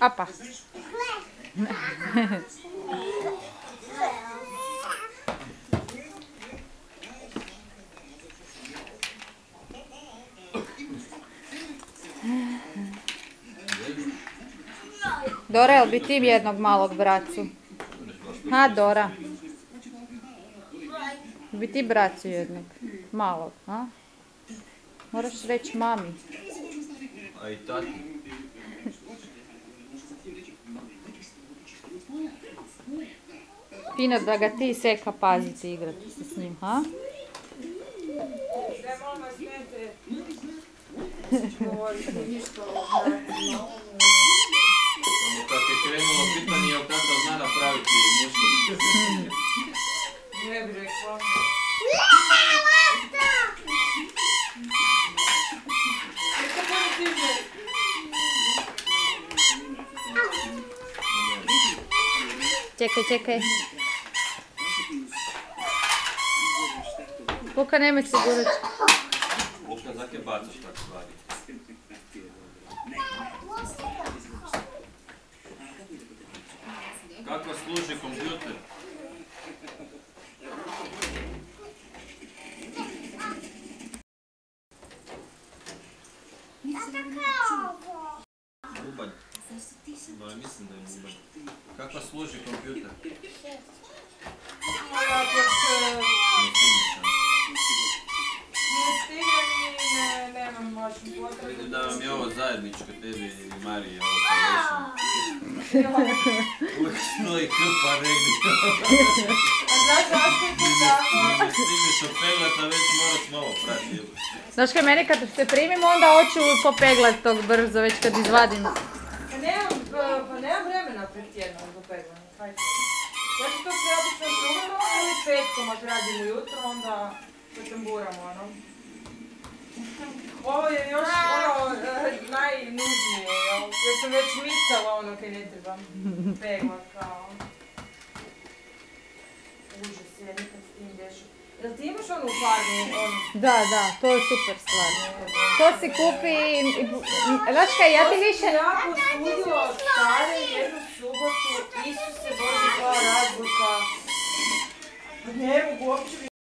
Apa. Dora, jel bi ti jednog malog bracu? Ha, Dora. Bi ti bracu jednog malog, a? Moraš reći mami. A i tati. Fino da ga ti Seka paziti igrati se s njim, ha? Kad je krenulo pitanje je tata zna napraviti muško. Ne bi rekla. Čekaj. Luka, nemoj se gurati. Luka, zake bacaš tak stvari. Kako služi kompjuter? Bubanj. No, mislim da je bubanj. Kako služi kompjuter? Ne stigam i nemam moćnu potrebu. Vidim da vam je ovo zajedničko, tebi i Mariji, ovo sa lešom. Uvijek stoji krpa negdje. A znaš zašto je to tako? Ne stigneš opeglat, a već moraš malo prati. Znaš kaj, meni kad se primim, onda hoću popeglat tog brzo, već kad izvadim. Pa nemam vremena pred tjednom za peglanje. Ja ću to sve obično šumeno ili petkom ako radim ujutro, onda potamburam ono. Ovo je još ono najnužnije, jer sam već micala ono kaj ne trebam peglat kao. Užas je, nikad s tim dešao. Jel ti imaš onu farbu? Da, to je super stvar. To si kupi i... Znaš kaj, ja ti više... Ja posudio stare jednu subotu, Isuse Bože, koja razlika. Ne mogu uopće